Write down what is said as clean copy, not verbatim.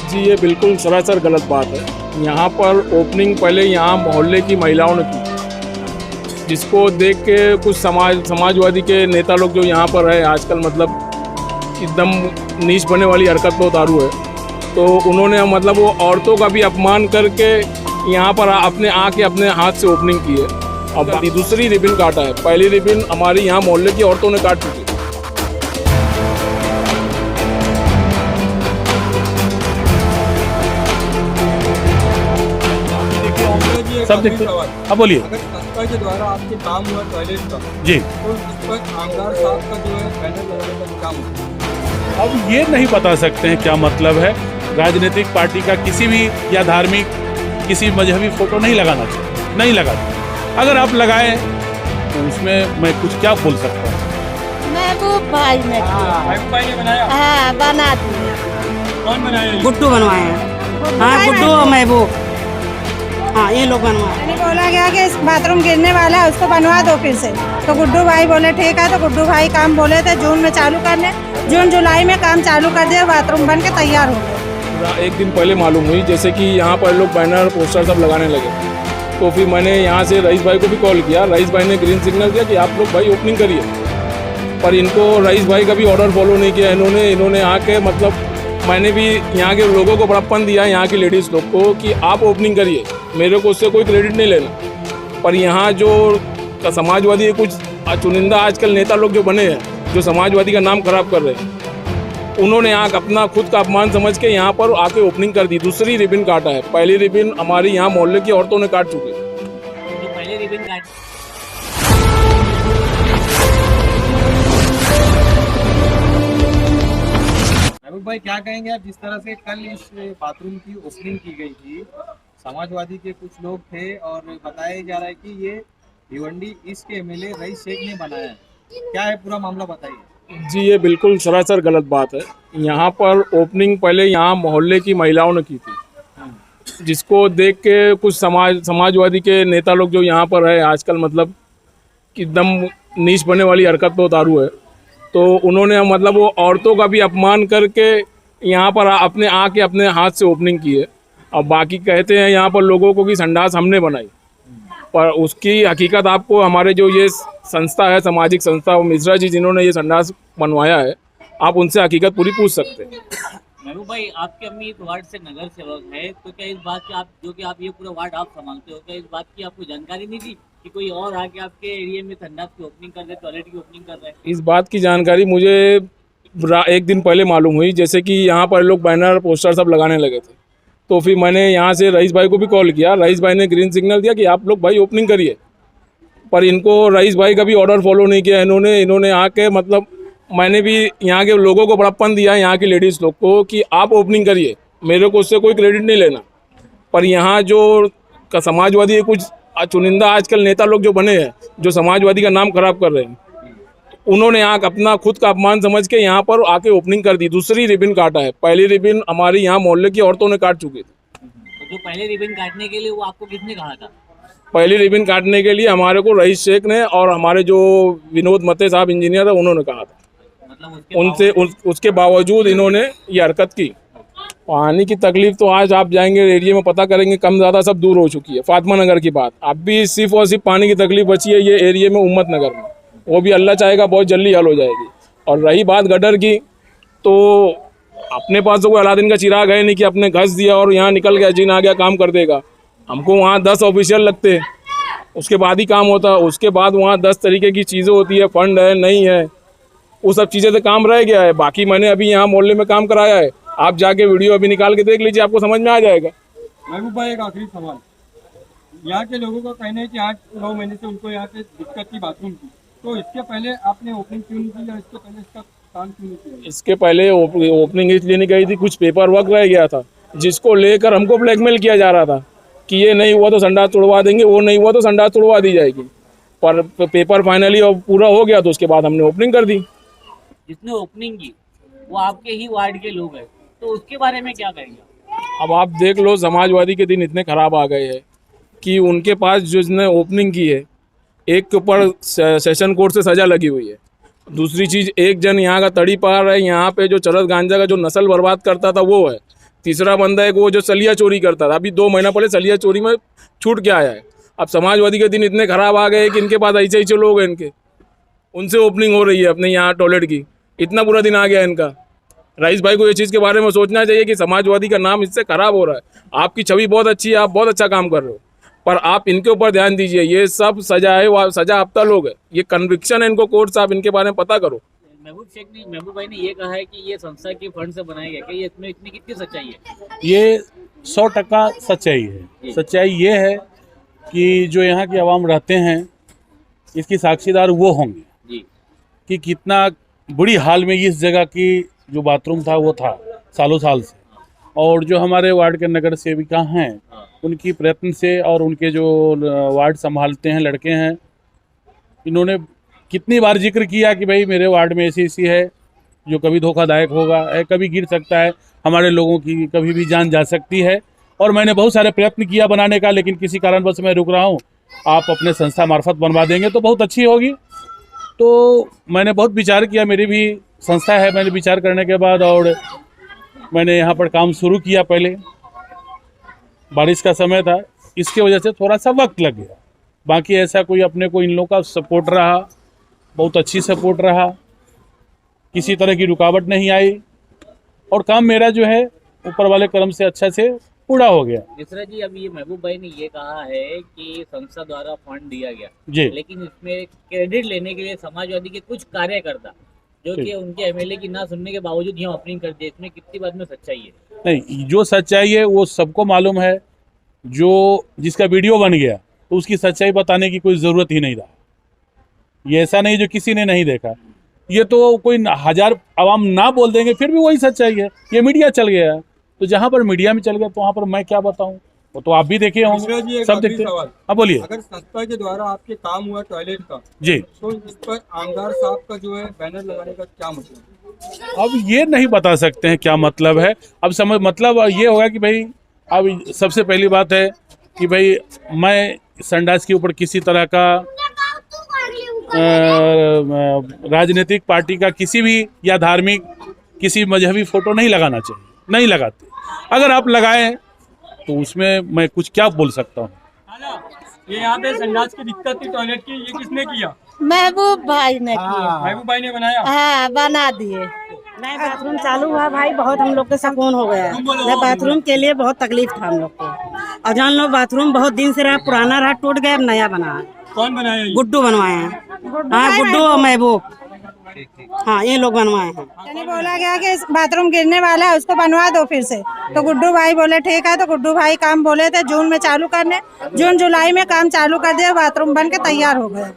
जी ये बिल्कुल सरासर गलत बात है। यहाँ पर ओपनिंग पहले यहाँ मोहल्ले की महिलाओं ने की, जिसको देख के कुछ समाजवादी के नेता लोग जो यहाँ पर है आजकल मतलब एकदम नीच बनने वाली हरकत पे उतारू है, तो उन्होंने मतलब वो औरतों का भी अपमान करके यहाँ पर अपने आके अपने हाथ से ओपनिंग की है। अब दूसरी रिबन काटा है, पहली रिबन हमारी यहाँ मोहल्ले की औरतों ने काट चुकी है। सब देखते। अब बोलिए। अगर संस्था के द्वारा आपके काम हुआ टॉयलेट का जी, तो उस पर आमदार साहब का जो है बैनर लगाने का काम होता है। अब ये नहीं बता सकते हैं क्या मतलब है। राजनीतिक पार्टी का किसी भी या धार्मिक किसी मजहबी फोटो नहीं लगाना चाहिए, नहीं लगाते। अगर आप लगाएं तो उसमें मैं कुछ क्या बोल सकता हूँ। महबूब भाई ने महबूब भाई ने बनाया। हाँ बना दिया। कौन बनाया ये? गुड्डू बनवाए हैं। हाँ गुड्डू और महबूब, हाँ ये लोग बनवाए। मैंने बोला गया कि इस बाथरूम गिरने वाला है उसको बनवा दो फिर से, तो गुड्डू भाई बोले ठीक है। तो गुड्डू भाई काम बोले थे जून में चालू करने, जून जुलाई में काम चालू कर दिया, बाथरूम बन के तैयार हो गया। एक दिन पहले मालूम हुई जैसे कि यहाँ पर लोग बैनर पोस्टर सब लगाने लगे, तो फिर मैंने यहाँ से रईस भाई को भी कॉल किया। रईस भाई ने ग्रीन सिग्नल दिया कि आप लोग भाई ओपनिंग करिए, पर इनको रईस भाई का भी ऑर्डर फॉलो नहीं किया इन्होंने आके मतलब मैंने भी यहाँ के लोगों को बड़प्पन दिया, यहाँ की लेडीज़ लोग को, कि आप ओपनिंग करिए, मेरे को उससे कोई क्रेडिट नहीं लेना। पर यहाँ जो समाजवादी कुछ चुनिंदा आजकल नेता लोग जो बने हैं, जो समाजवादी का नाम खराब कर रहे हैं, उन्होंने आके अपना खुद का अपमान समझ के यहाँ पर आके ओपनिंग कर दी। दूसरी रिबन काटा है, पहली रिबन हमारी यहाँ मोहल्ले की औरतों ने काट चुकी है। जो पहले रिबन काट महबूब भाई क्या कहेंगे आप, जिस तरह से कल इस बाथरूम की ओपनिंग की गई थी, समाजवादी के कुछ लोग थे और बताया जा रहा है कि ये भिवंडी ईस्ट के एमएलए रईस शेख ने बनाया है, क्या है पूरा मामला बताइए। जी ये बिल्कुल सरासर गलत बात है। यहाँ पर ओपनिंग पहले यहाँ मोहल्ले की महिलाओं ने की थी, जिसको देख के कुछ समाजवादी के नेता लोग जो यहाँ पर है आजकल मतलब एकदम नीच बनने वाली हरकत पे उतारू है, तो उन्होंने मतलब वो औरतों का भी अपमान करके यहाँ पर अपने आके अपने हाथ से ओपनिंग की है। अब बाकी कहते हैं यहाँ पर लोगों को कि संडास हमने बनाई, पर उसकी हकीकत आपको हमारे जो ये संस्था है, सामाजिक संस्था, वो मिश्रा जी जिन्होंने ये संडास बनवाया है, आप उनसे हकीकत पूरी पूछ सकते हैं। महबूब भाई, आपके अम्मी एक वार्ड से नगर सेवक है, तो क्या इस बात की आप ये पूरा वार्ड आप संभालते हो, क्या इस बात की आपको जानकारी नहीं थी कि कोई और आके आपके एरिया में संडास की ओपनिंग कर रहे, टॉयलेट की ओपनिंग कर रहे हैं? इस बात की जानकारी मुझे एक दिन पहले मालूम हुई, जैसे कि यहाँ पर लोग बैनर पोस्टर सब लगाने लगे थे, तो फिर मैंने यहाँ से रईस भाई को भी कॉल किया। रईस भाई ने ग्रीन सिग्नल दिया कि आप लोग भाई ओपनिंग करिए, पर इनको रईस भाई का भी ऑर्डर फॉलो नहीं किया इन्होंने आके मतलब मैंने भी यहाँ के लोगों को बड़प्पन दिया, यहाँ की लेडीज़ लोग को, कि आप ओपनिंग करिए, मेरे को उससे कोई क्रेडिट नहीं लेना। पर यहाँ जो समाजवादी कुछ चुनिंदा आजकल नेता लोग जो बने हैं, जो समाजवादी का नाम खराब कर रहे हैं, उन्होंने आके अपना खुद का अपमान समझ के यहाँ पर आके ओपनिंग कर दी। दूसरी रिबन काटा है, पहली रिबन हमारी यहाँ मोहल्ले की औरतों ने काट चुकी थी। तो जो पहले रिबन काटने के लिए वो आपको किसने कहा था? पहली रिबन काटने के लिए हमारे को रईस शेख ने और हमारे जो विनोद मते साहब इंजीनियर है उन्होंने कहा था। मतलब उसके बावजूद इन्होंने ये हरकत की। पानी की तकलीफ तो आज आप जाएंगे एरिया में पता करेंगे, कम ज़्यादा सब दूर हो चुकी है। फातिमा नगर की बात, अब भी सिर्फ और सिर्फ पानी की तकलीफ बची है ये एरिया में, उम्मत नगर में, वो भी अल्लाह चाहेगा बहुत जल्दी हल हो जाएगी। और रही बात गटर की, तो अपने पास तो कोई अलादीन का चिराग है नहीं कि अपने घस दिया और यहाँ निकल गया, जिन आ गया काम कर देगा। हमको वहाँ 10 ऑफिशियल लगते हैं, उसके बाद ही काम होता है। उसके बाद वहाँ 10 तरीके की चीज़ें होती है, फंड है नहीं है, वो सब चीज़ें से काम रह गया है। बाकी मैंने अभी यहाँ मोहल्ले में काम कराया है, आप जाके वीडियो अभी निकाल के देख लीजिए, आपको समझ में आ जाएगा। महबूब भाई एक आखिरी सवाल, यहाँ के लोगों का कहना है कि 8-9 महीने से उनको यहाँ पे दिक्कत थी बाथरूम की, तो इसके पहले आपने ओपनिंग क्यों नहीं की या इसके पहले इसका काम क्यों नहीं किया? इसके पहले ओपनिंग इसलिए नहीं कही थी, कुछ पेपर वर्क रह गया था, जिसको लेकर हमको ब्लैकमेल किया जा रहा था कि ये नहीं हुआ तो संडास तोड़वा देंगे, वो नहीं हुआ तो संडास तोड़वा दी जाएगी। पर पेपर फाइनली और पूरा हो गया तो उसके बाद हमने ओपनिंग कर दी। जिसने ओपनिंग की वो आपके ही वार्ड के लोग हैं, तो उसके बारे में क्या कहेंगे? अब आप देख लो, समाजवादी के दिन इतने ख़राब आ गए हैं कि उनके पास जिसने ओपनिंग की है, एक के ऊपर सेशन कोर्ट से सज़ा लगी हुई है। दूसरी चीज़, एक जन यहाँ का तड़ी पार है, यहाँ पे जो चरस गांजा का जो नस्ल बर्बाद करता था वो है। तीसरा बंदा है वो जो सलिया चोरी करता था, अभी 2 महीना पहले सलिया चोरी में छूट के आया है। अब समाजवादी के दिन इतने खराब आ गए कि इनके पास ऐसे ऐसे लोग हैं, इनके उनसे ओपनिंग हो रही है अपने यहाँ टॉयलेट की। इतना बुरा दिन आ गया इनका। रईस भाई को ये चीज़ के बारे में सोचना चाहिए कि समाजवादी का नाम इससे खराब हो रहा है। आपकी छवि बहुत अच्छी है, आप बहुत अच्छा काम कर रहे हो, पर आप इनके ऊपर ध्यान दीजिए। ये सब सजा है, वो सजा हफ्ता लोग है, ये कन्विक्शन है इनको कोर्ट साहब, इनके बारे में पता करो। महबूब भाई ने ये कहा है कि ये संस्था के फंड से बनाया गया, कि ये इसमें इतनी कितनी सच्चाई है? ये 100% सच्चाई है। सच्चाई ये है कि जो यहाँ के आवाम रहते हैं इसकी साक्षीदार वो होंगे जी कि कितना बुरी हाल में इस जगह की जो बाथरूम था वो था सालों साल से। और जो हमारे वार्ड के नगर सेविका हैं उनकी प्रयत्न से और उनके जो वार्ड संभालते हैं लड़के हैं, इन्होंने कितनी बार जिक्र किया कि भाई मेरे वार्ड में ऐसी है जो कभी धोखादायक होगा, कभी गिर सकता है, हमारे लोगों की कभी भी जान जा सकती है। और मैंने बहुत सारे प्रयत्न किया बनाने का, लेकिन किसी कारणवश मैं रुक रहा हूँ। आप अपने संस्था मार्फत बनवा देंगे तो बहुत अच्छी होगी। तो मैंने बहुत विचार किया, मेरी भी संस्था है, मैंने विचार करने के बाद और मैंने यहाँ पर काम शुरू किया। पहले बारिश का समय था, इसकी वजह से थोड़ा सा वक्त लग गया। बाकी ऐसा कोई अपने को इन लोगों का सपोर्ट रहा, बहुत अच्छी सपोर्ट रहा, किसी तरह की रुकावट नहीं आई और काम मेरा जो है ऊपर वाले कर्म से अच्छा से पूरा हो गया। मिश्रा जी, अब ये महबूब भाई ने ये कहा है कि संस्था द्वारा फंड दिया गया जी, लेकिन इसमें क्रेडिट लेने के लिए समाजवादी के कुछ कार्यकर्ता जो कि उनके एमएलए की ना सुनने के बावजूद यहाँ ओपनिंग कर दिए, इसमें कितनी बात में सच्चाई है? नहीं, जो सच्चाई है वो सबको मालूम है। जो जिसका वीडियो बन गया तो उसकी सच्चाई बताने की कोई ज़रूरत ही नहीं रहा। ये ऐसा नहीं जो किसी ने नहीं देखा, ये तो कोई 1000 आवाम ना बोल देंगे फिर भी वही सच्चाई है। ये मीडिया चल गया, तो जहाँ पर मीडिया में चल गया तो वहाँ पर मैं क्या बताऊँ, वो तो आप भी देखे होंगे, सब देखते हैं। हाँ बोलिए। अगर संस्था के द्वारा आपके काम हुआ टॉयलेट का जी, तो इस पर आमदार साहब का जो है बैनर लगाने का क्या मतलब? अब ये नहीं बता सकते हैं क्या मतलब है। अब समझ मतलब ये होगा कि भाई, अब सबसे पहली बात है कि भाई मैं संडास के ऊपर किसी तरह का राजनीतिक पार्टी का किसी भी या धार्मिक किसी मजहबी फोटो नहीं लगाना चाहिए, नहीं लगाते। अगर आप लगाएं तो उसमें मैं कुछ क्या बोल सकता हूँ। ये यहाँ पे संडास की दिक्कत थी टॉयलेट की, ये किसने किया? महबूब भाई ने किया। महबूब भाई ने बनाया? हाँ, बना दिए। नया बाथरूम चालू हुआ भाई, बहुत हम लोग को सुकून हो गया। नया बाथरूम के लिए बहुत तकलीफ था हम लोग को, और जहाँ लोग बाथरूम बहुत दिन से रहा, पुराना रहा, टूट गया, अब नया बना। कौन बनाया? गुड्डू बनवाए हैं। हाँ, गुड्डू और महबूब, हाँ ये लोग बनवाए हैं। यानी बोला गया कि इस बाथरूम गिरने वाला है, उसको बनवा दो फिर से। तो गुड्डू भाई बोले ठीक है, तो गुड्डू भाई काम बोले थे जून में चालू करने, जून जुलाई में काम चालू कर दिया, बाथरूम बन के तैयार हो गया।